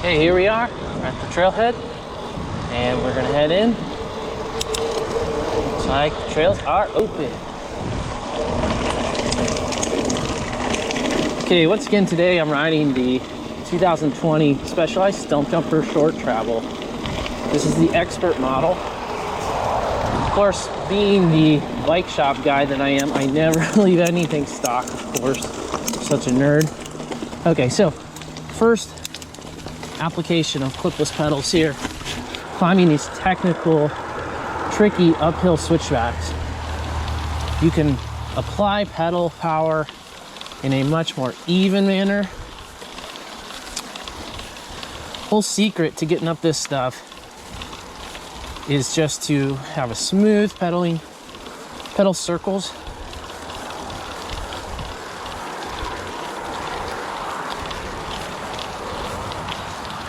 Okay, here we are. We're at the trailhead and we're gonna head in. Looks like the trails are open. Okay, once again today I'm riding the 2020 Specialized Stumpjumper Short Travel. This is the expert model. Of course, being the bike shop guy that I am, I never leave anything stock, of course. I'm such a nerd. Okay, so first application of clipless pedals here. Climbing these technical, tricky uphill switchbacks. You can apply pedal power in a much more even manner. Whole secret to getting up this stuff is just to have a smooth pedal circles.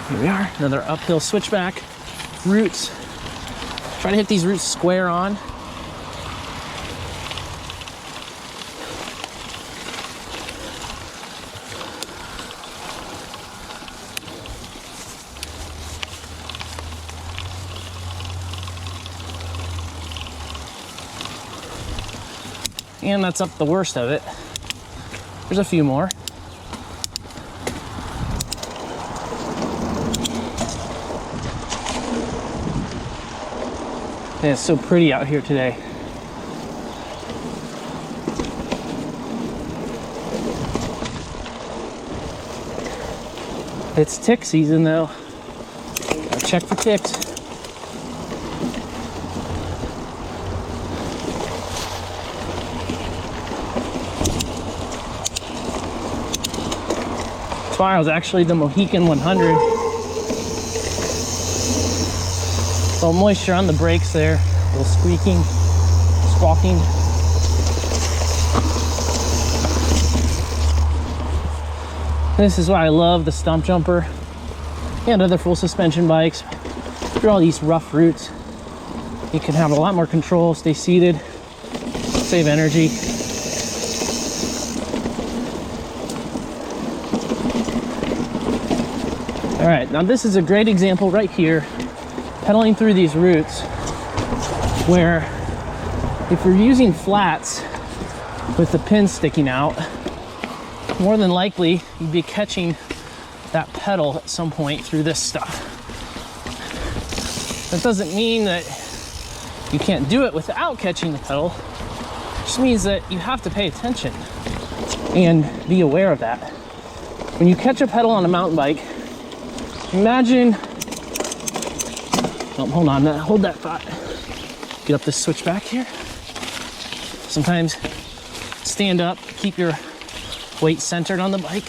Here we are, another uphill switchback. Roots. Try to hit these roots square on. And that's up the worst of it. There's a few more. And it's so pretty out here today. It's tick season though. Gotta check for ticks. Tomorrow's actually the Mohican 100. A little moisture on the brakes there, a little squeaking, squawking. This is why I love the Stumpjumper and other full suspension bikes. Through all these rough routes, you can have a lot more control, stay seated, save energy. All right, now this is a great example right here, pedaling through these routes where if you're using flats with the pin sticking out, more than likely you'd be catching that pedal at some point through this stuff. That doesn't mean that you can't do it without catching the pedal. It just means that you have to pay attention and be aware of that. When you catch a pedal on a mountain bike, imagine, oh, hold on, hold that thought. Get up this switchback here. Sometimes stand up, keep your weight centered on the bike.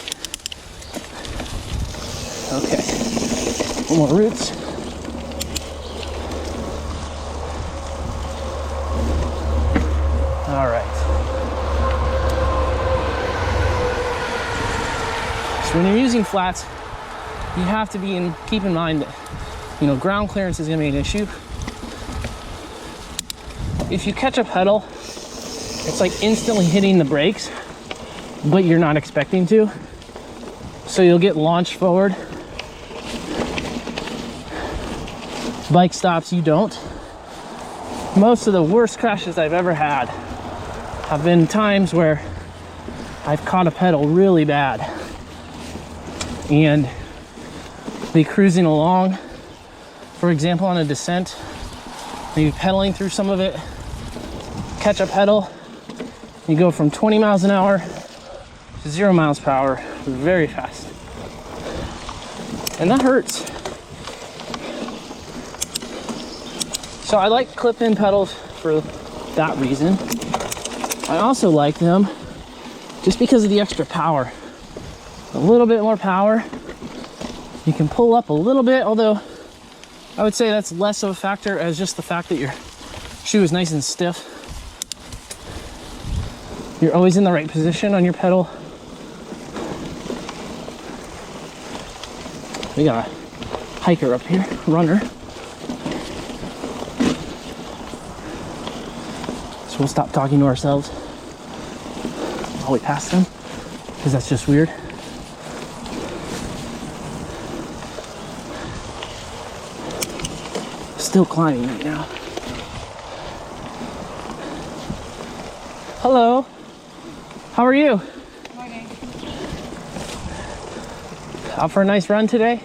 Okay, one more roots. All right. So when you're using flats, you have to keep in mind that, you know, ground clearance is gonna be an issue. If you catch a pedal, it's like instantly hitting the brakes, but you're not expecting to. So you'll get launched forward. Bike stops, you don't. Most of the worst crashes I've ever had have been times where I've caught a pedal really bad and be cruising along, for example, on a descent, maybe pedaling through some of it, catch a pedal, you go from 20 miles an hour to 0 miles per hour very fast. And that hurts. So I like clip-in pedals for that reason. I also like them just because of the extra power. A little bit more power. You can pull up a little bit, although I would say that's less of a factor as just the fact that your shoe is nice and stiff. You're always in the right position on your pedal. We got a hiker up here, runner. So we'll stop talking to ourselves while we pass them, because that's just weird. still climbing right now. Hello. How are you? Morning. Out for a nice run today?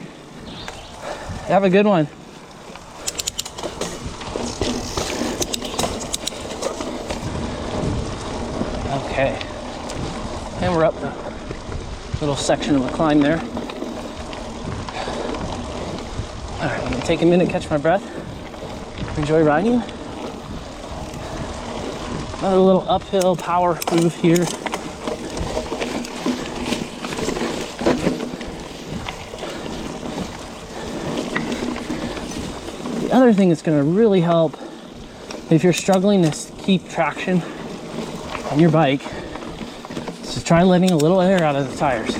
Have a good one. Okay. And we're up the little section of the climb there. All right, I'm gonna take a minute, catch my breath, enjoy riding. Another little uphill power move here. The other thing that's gonna really help if you're struggling to keep traction on your bike is to try letting a little air out of the tires.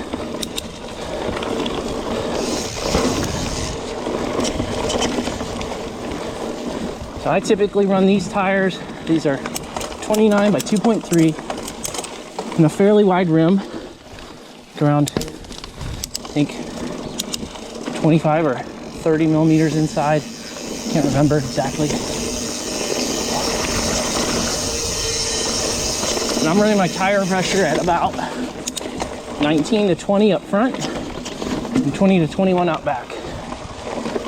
So I typically run these tires. These are 29 by 2.3 and a fairly wide rim, around I think 25 or 30 millimeters inside. Can't remember exactly. And I'm running my tire pressure at about 19 to 20 up front and 20 to 21 out back.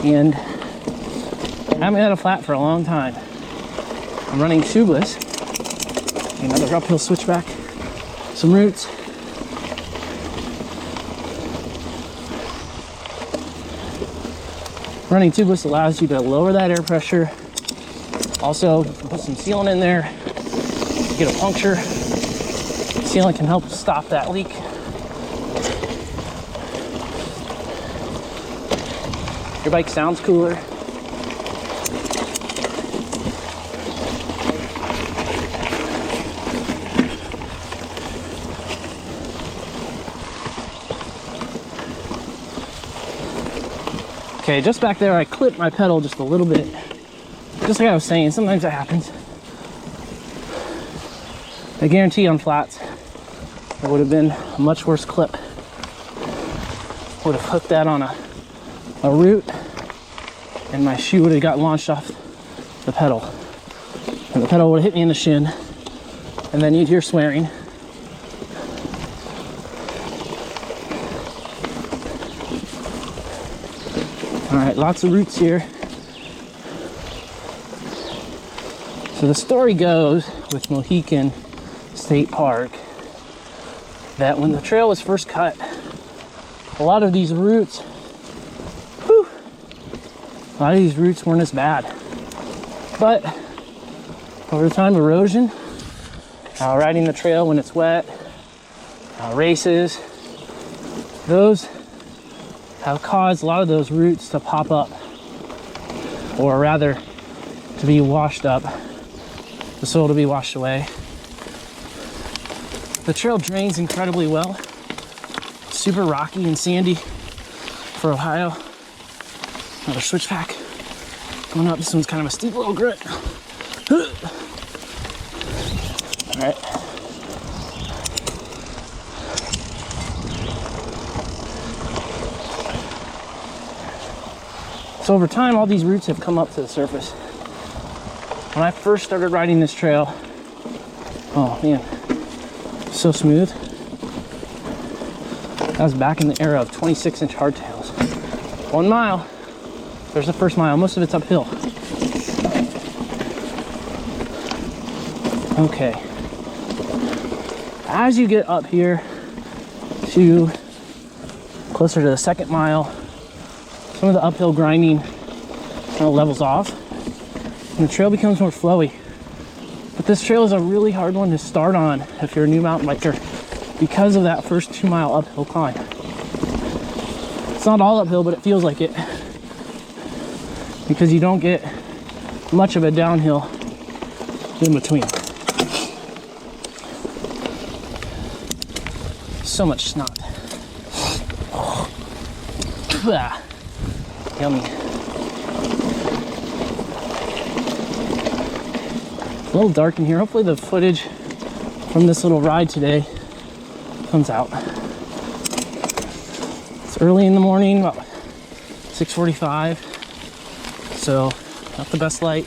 And I haven't had a flat for a long time. I'm running tubeless. Another uphill switchback, some roots. Running tubeless allows you to lower that air pressure. Also, you can put some sealant in there. You get a puncture. Sealant can help stop that leak. Your bike sounds cooler. Okay, just back there, I clipped my pedal just a little bit. Just like I was saying, sometimes that happens. I guarantee on flats, it would have been a much worse clip. Would have hooked that on a root, and my shoe would have got launched off the pedal. And the pedal would have hit me in the shin, and then you'd hear swearing. All right, lots of roots here. So the story goes with Mohican State Park that when the trail was first cut, a lot of these roots, weren't as bad. But over time, erosion, riding the trail when it's wet, races, those have caused a lot of those roots to pop up, or rather to be washed up, the soil to be washed away. The trail drains incredibly well. Super rocky and sandy for Ohio. Another switchback going up. This one's kind of a steep little grit. All right. So over time, all these roots have come up to the surface. When I first started riding this trail, oh man, so smooth. That was back in the era of 26-inch hardtails. 1 mile, there's the first mile. Most of it's uphill. Okay. As you get up here to closer to the 2nd mile, some of the uphill grinding kind of levels off and the trail becomes more flowy. But this trail is a really hard one to start on if you're a new mountain biker because of that first 2 mile uphill climb. It's not all uphill, but it feels like it because you don't get much of a downhill in between. So much snot. Oh. Yummy. It's a little dark in here. Hopefully the footage from this little ride today comes out. It's early in the morning, about 6:45. So not the best light.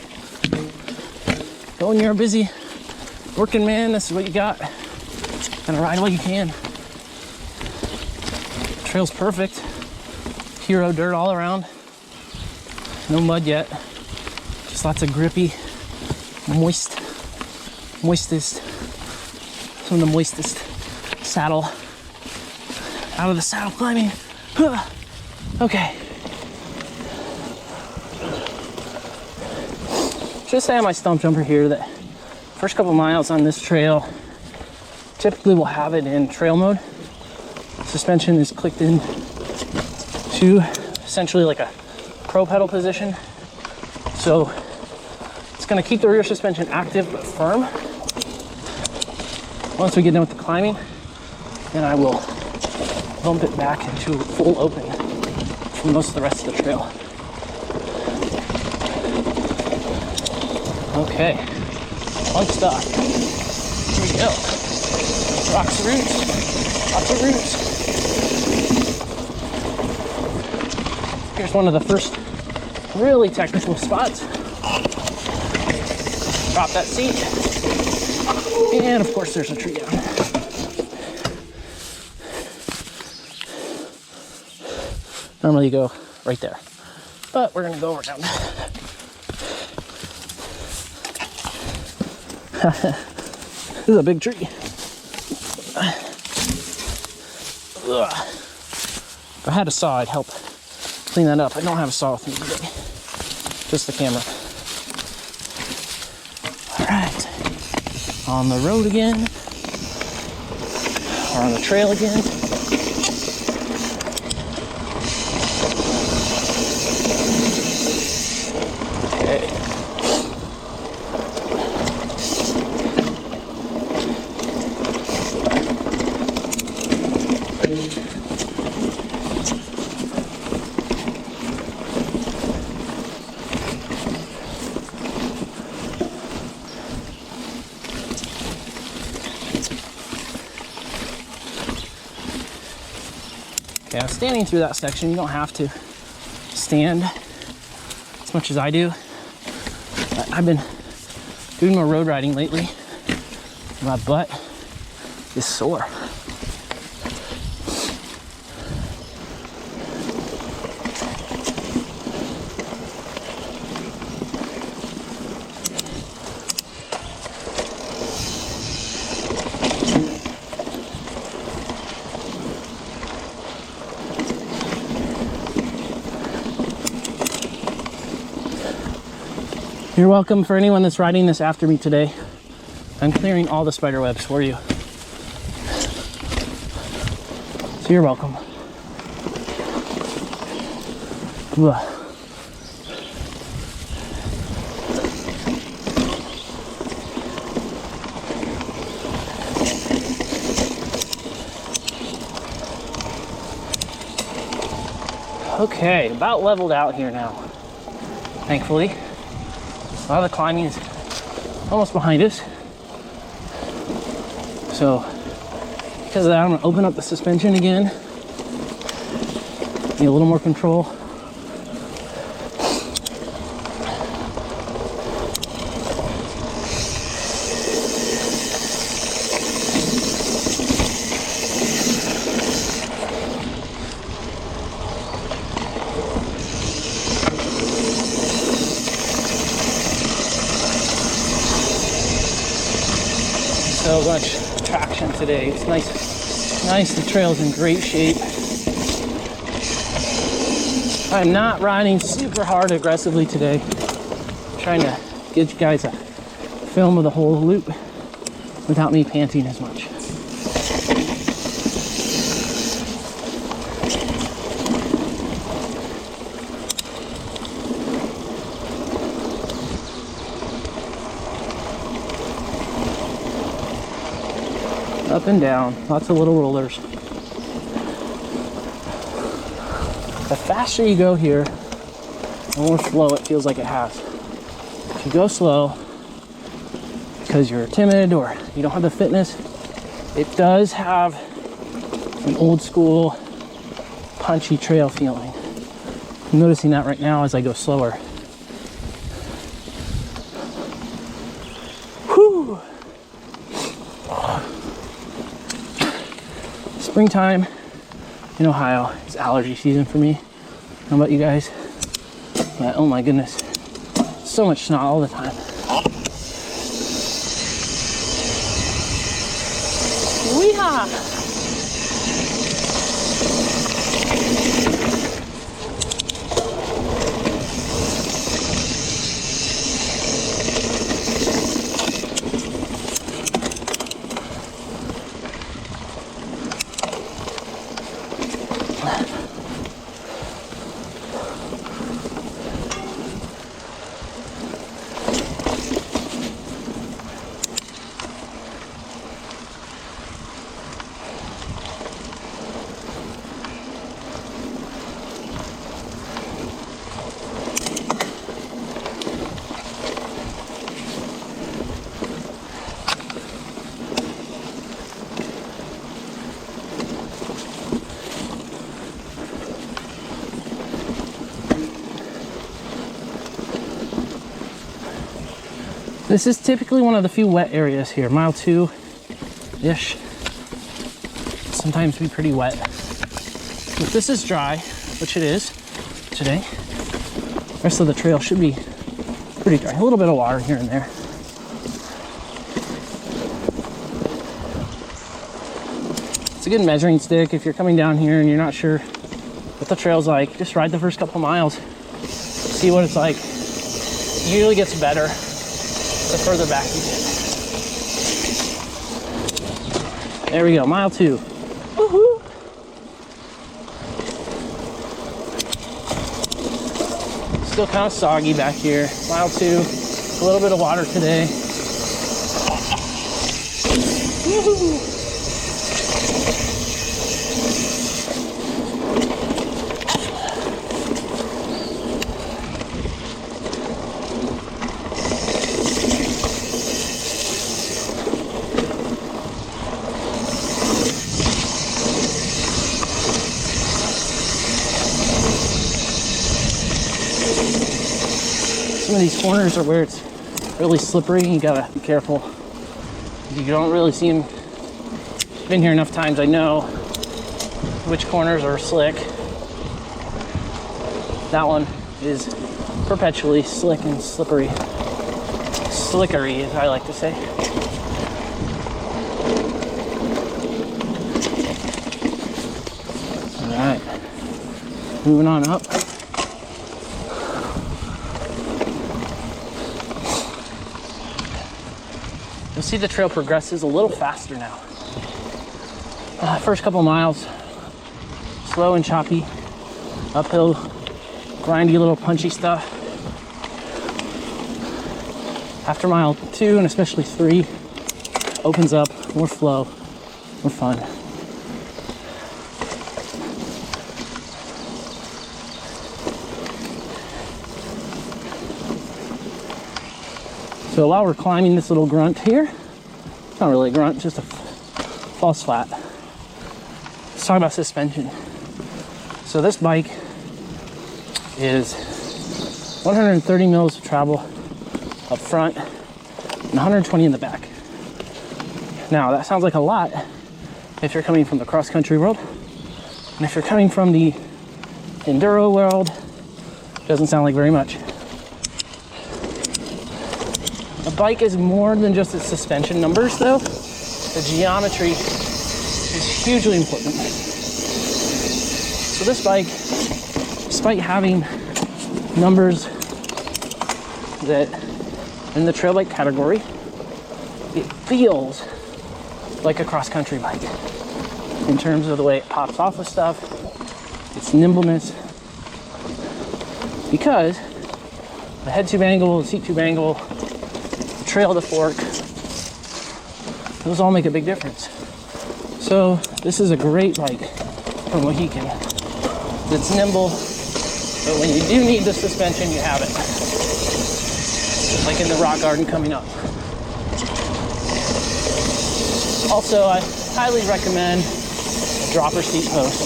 But when you're a busy working man, this is what you got. Gotta ride while you can. Trail's perfect. Hero dirt all around. No mud yet. Just lots of grippy, moistest, some of the moistest saddle. Out of the saddle climbing. Okay. Just say on my Stumpjumper here that first couple miles on this trail, typically we'll have it in trail mode. Suspension is clicked in to essentially like a pro pedal position. So it's gonna keep the rear suspension active but firm. Once we get done with the climbing, then I will bump it back into full open for most of the rest of the trail. Okay, fun stuff. Here we go. Rocks and roots, lots of roots. Here's one of the first really technical spots. Drop that seat. And of course there's a tree down. Normally you go right there, but we're gonna go over down. This is a big tree. Ugh. If I had a saw, I'd help clean that up. I don't have a saw with me today, just the camera. All right, on the road again, or on the trail again. Okay. Yeah, standing through that section, you don't have to stand as much as I do. I've been doing more road riding lately. My butt is sore. You're welcome. For anyone that's riding this after me today, I'm clearing all the spider webs for you. So you're welcome. Ugh. Okay, about leveled out here now, thankfully. A lot of the climbing is almost behind us. So, because of that, I'm gonna open up the suspension again. Need a little more control. So much traction today. It's nice. The trail's in great shape. I'm not riding super hard aggressively today. I'm trying to get you guys a film of the whole loop without me panting as much. Up and down, lots of little rollers. The faster you go here, the more slow it feels like it has. If you go slow because you're timid or you don't have the fitness, it does have an old school punchy trail feeling. I'm noticing that right now as I go slower. Springtime in Ohio is allergy season for me. I don't know about you guys, but oh my goodness, so much snot all the time. Weehaw! This is typically one of the few wet areas here. Mile 2-ish. Sometimes be pretty wet. If this is dry, which it is today, the rest of the trail should be pretty dry. A little bit of water here and there. It's a good measuring stick if you're coming down here and you're not sure what the trail's like. Just ride the first couple miles, see what it's like. It usually gets better the further back you get. There we go, mile 2. Woohoo! Still kind of soggy back here. Mile 2, a little bit of water today. Woohoo! Some of these corners are where it's really slippery. You gotta be careful. You don't really see them. Been here enough times, I know which corners are slick. That one is perpetually slick and slippery. Slickery, as I like to say. All right, moving on up. You'll see the trail progresses a little faster now. First couple miles, slow and choppy, uphill, grindy little punchy stuff. After mile 2 and especially 3, opens up, more flow, more fun. So while we're climbing this little grunt here, it's not really a grunt, just a false flat. Let's talk about suspension. So this bike is 130 mils of travel up front and 120 in the back. Now that sounds like a lot if you're coming from the cross-country world, and if you're coming from the enduro world, it doesn't sound like very much. A bike is more than just its suspension numbers though. The geometry is hugely important. So this bike, despite having numbers that in the trail bike category, it feels like a cross-country bike in terms of the way it pops off of stuff, its nimbleness, because the head tube angle, the seat tube angle, the trail to fork, those all make a big difference. So this is a great bike from Mohican. It's nimble, but when you do need the suspension, you have it. Just like in the rock garden coming up. Also, I highly recommend a dropper seat post.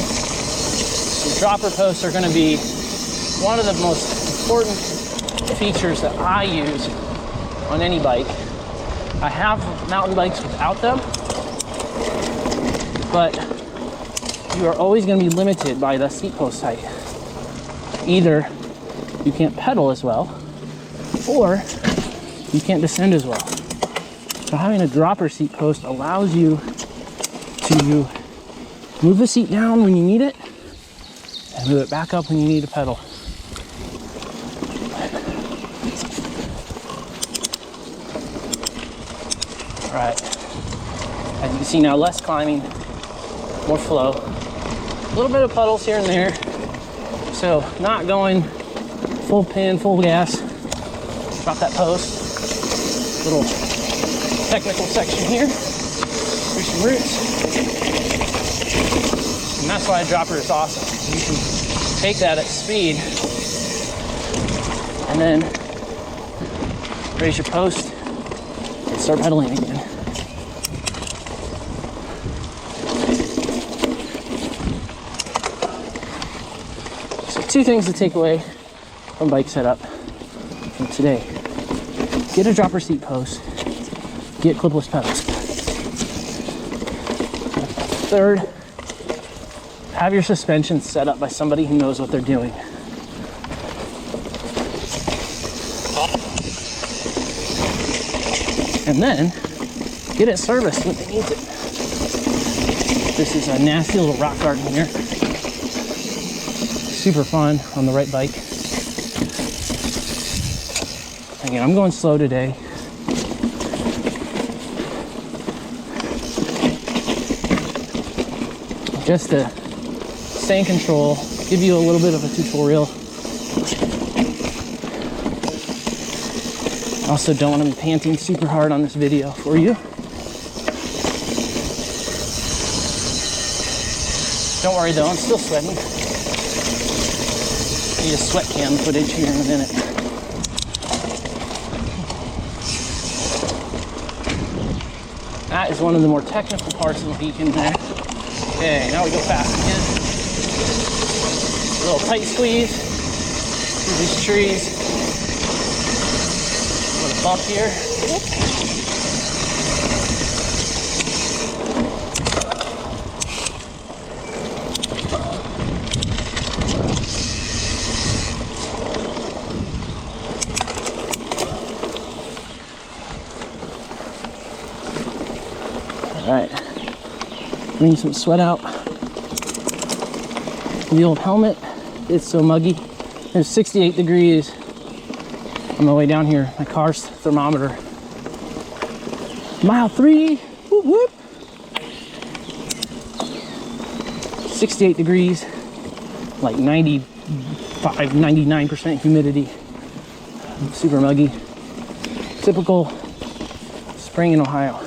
The dropper posts are going to be one of the most important features that I use on any bike. I have mountain bikes without them, but you are always going to be limited by the seat post height. Either you can't pedal as well, or you can't descend as well. So having a dropper seat post allows you to move the seat down when you need it and move it back up when you need to pedal. All right, as you can see now, less climbing, more flow. A little bit of puddles here and there. So not going full pin, full gas. Drop that post. Little technical section here. Through some roots. And that's why a dropper is awesome. You can take that at speed and then raise your post and start pedaling again. So 2 things to take away from bike setup from today. Get a dropper seat post. Get clipless pedals. 3rd, have your suspension set up by somebody who knows what they're doing. And then get it serviced when it needs it. This is a nasty little rock garden here. Super fun on the right bike. Again, I'm going slow today. Just to stay in control, give you a little bit of a tutorial. Also don't want to be panting super hard on this video for you. Don't worry though, I'm still sweating. Need a sweat cam footage here in a minute. That is one of the more technical parts of the Mohican there. Okay, now we go fast again. A little tight squeeze through these trees. A little bump here. All right. Bring some sweat out. The old helmet, it's so muggy. It's 68 degrees on the way down here. My car's thermometer. Mile 3, whoop whoop. 68 degrees, like 95, 99% humidity. Super muggy. Typical spring in Ohio.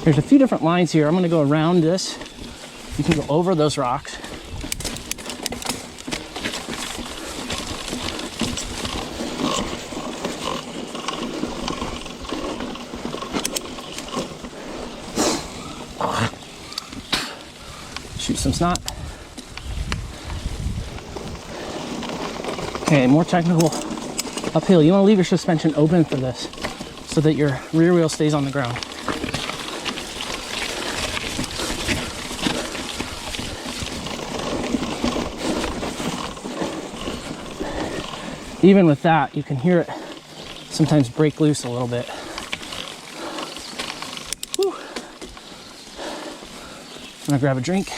There's a few different lines here. I'm going to go around this. You can go over those rocks. Shoot some snot. Okay, more technical uphill. You want to leave your suspension open for this so that your rear wheel stays on the ground. Even with that, you can hear it sometimes break loose a little bit. Whew. I'm gonna grab a drink.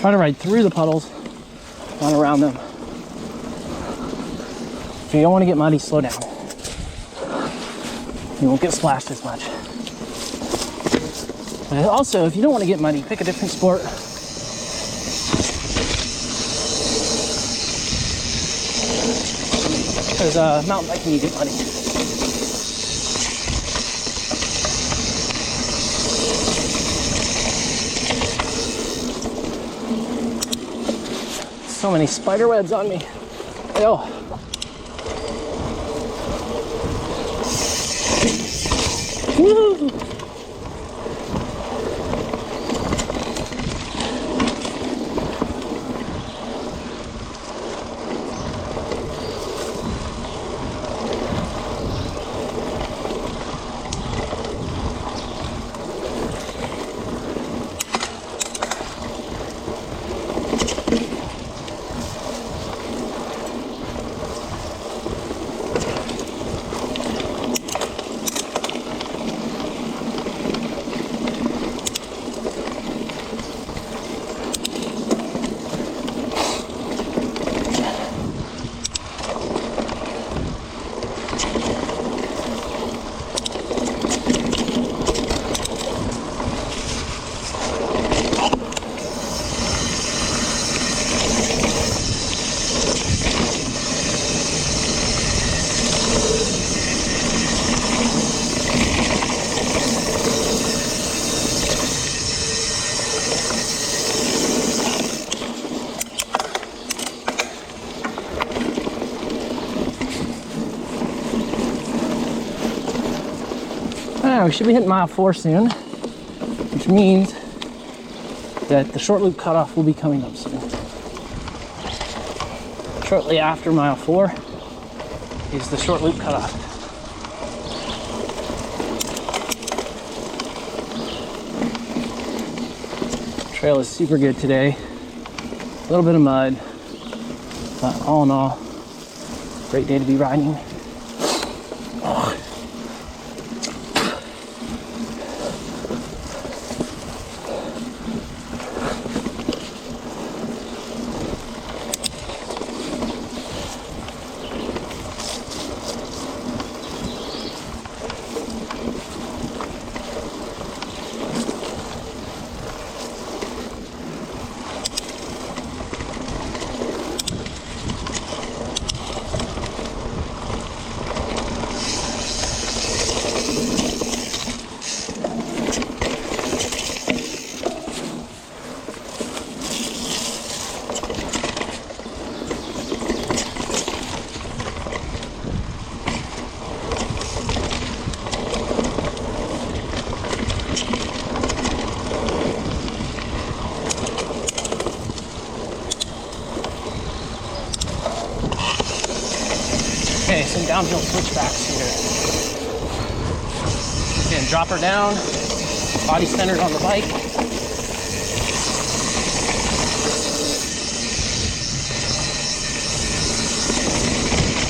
Try to ride through the puddles, not around them. If you don't want to get muddy, slow down. You won't get splashed as much. But also, if you don't want to get muddy, pick a different sport. Because mountain biking, you get muddy. So many spider webs on me. Ew. Woo! We should be hitting mile 4 soon, which means that the short loop cutoff will be coming up soon. Shortly after mile 4 is the short loop cutoff. Trail is super good today. A little bit of mud, but all in all, great day to be riding. Okay, some downhill switchbacks here. Again, drop her down, body centered on the bike.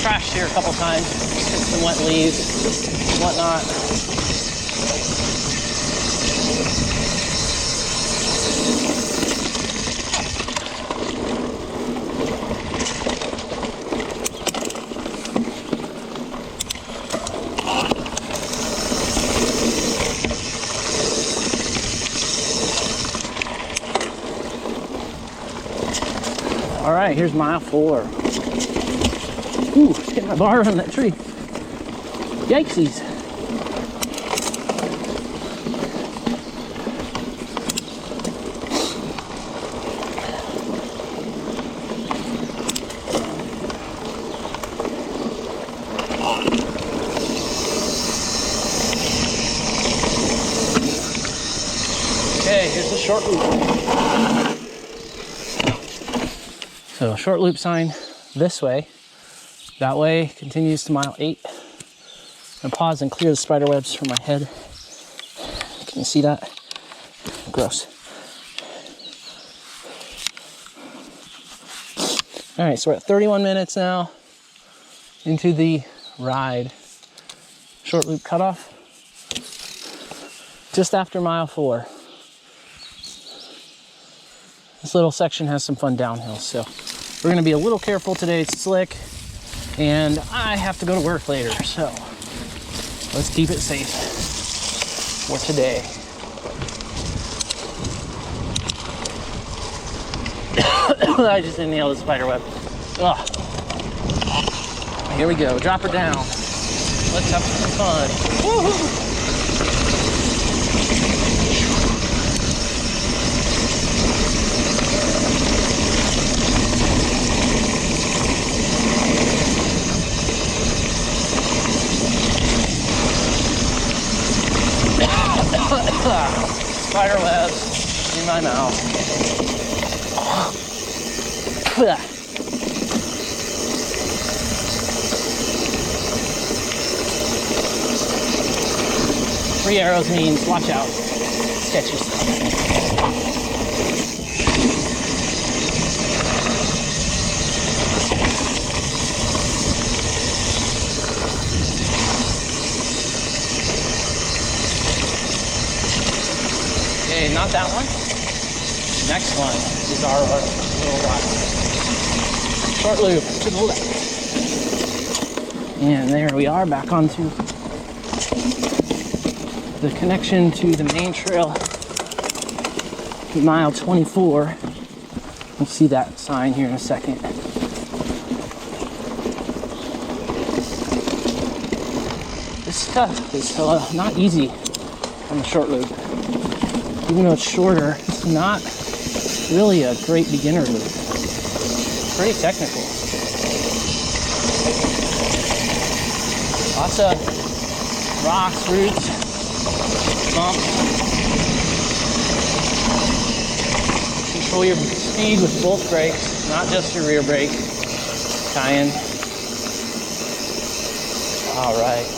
Crashed here a couple times, hit some wet leaves, whatnot. All right, here's mile 4. Ooh, just hit my bar on that tree. Yikesies. Okay, here's the short loop. So short loop sign this way. That way continues to mile 8. I'm gonna pause and clear the spider webs from my head. Can you see that? Gross. All right, so we're at 31 minutes now into the ride. Short loop cutoff. Just after mile 4. this little section has some fun downhills. So we're gonna be a little careful today. It's slick and I have to go to work later. So let's keep it safe for today. I just inhaled the spider web. Ugh. Here we go, drop her down. Let's have some fun. Woohoo! Spider webs in my mouth. Three arrows means watch out. Sketchy stuff. Okay, not that one. Next one is our little short loop to the left. And there we are, back onto the connection to the main trail, mile 24. You'll see that sign here in a second. This stuff is not easy on the short loop. Even though it's shorter, it's not really a great beginner loop. Pretty technical. Lots of rocks, roots, bumps. Control your speed with both brakes, not just your rear brake. Cayenne. All right.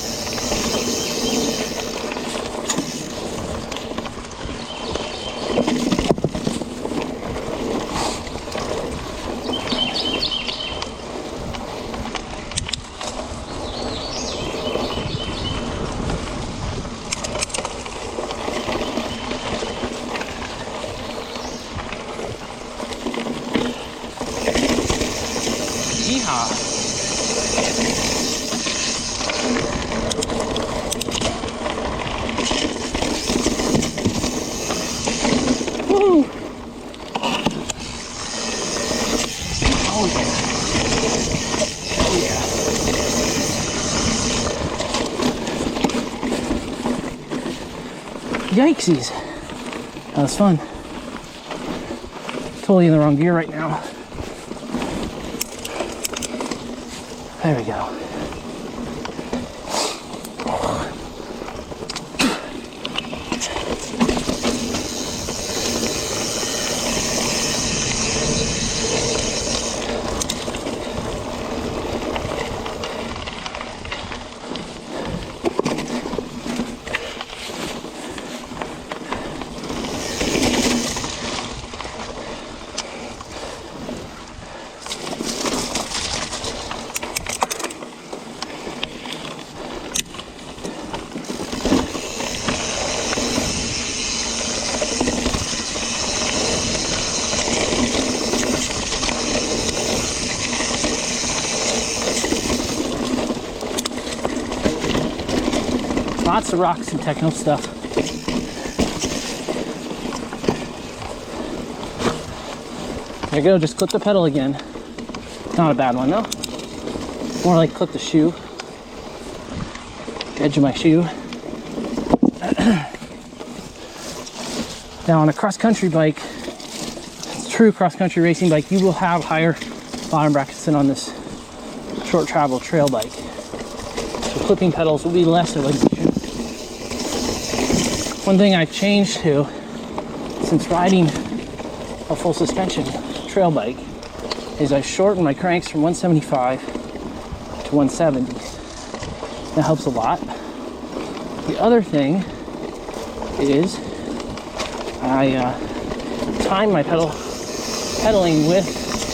Yikesies. That was fun. Totally in the wrong gear right now. There we go. Lots of rocks and techno stuff. There you go, just clip the pedal again. Not a bad one though. More like clip the shoe. Edge of my shoe. Now on a cross-country bike, true cross-country racing bike, you will have higher bottom brackets than on this short travel trail bike. So clipping pedals will be less of an issue. One thing I've changed to since riding a full suspension trail bike is I shortened my cranks from 175 to 170. That helps a lot. The other thing is I time my pedaling with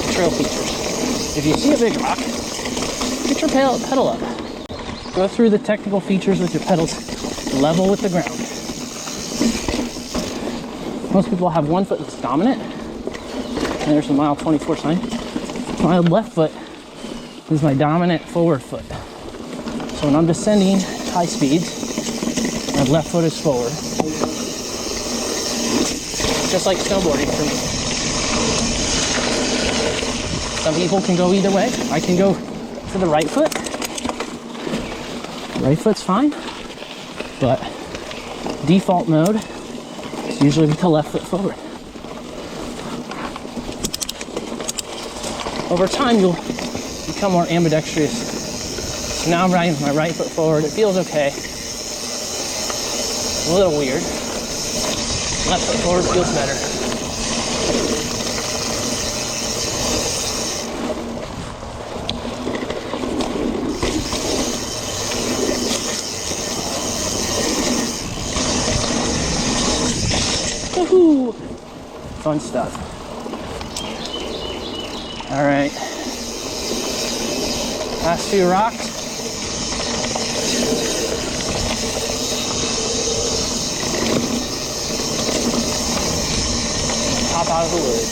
the trail features. If you see a big rock, get your pedal up. Go through the technical features with your pedals level with the ground. Most people have one foot that's dominant, And there's the mile 24 sign. My left foot is my dominant forward foot. So when I'm descending high speeds, my left foot is forward. Just like snowboarding for me. Some people can go either way. I can go for the right foot. Right foot's fine, but default mode is usually with the left foot forward. Over time, you'll become more ambidextrous. So now I'm riding with my right foot forward. It feels okay. A little weird. Left foot forward feels better. Woohoo! Fun stuff. All right. Last few rocks. Pop out of the woods.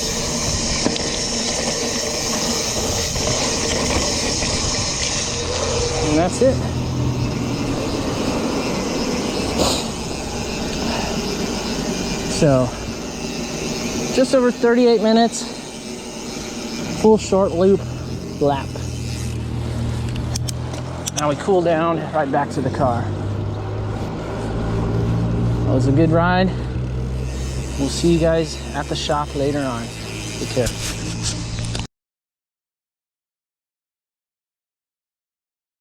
And that's it. So, just over 38 minutes, full short loop lap. Now we cool down, right back to the car. That was a good ride. We'll see you guys at the shop later on. Take care.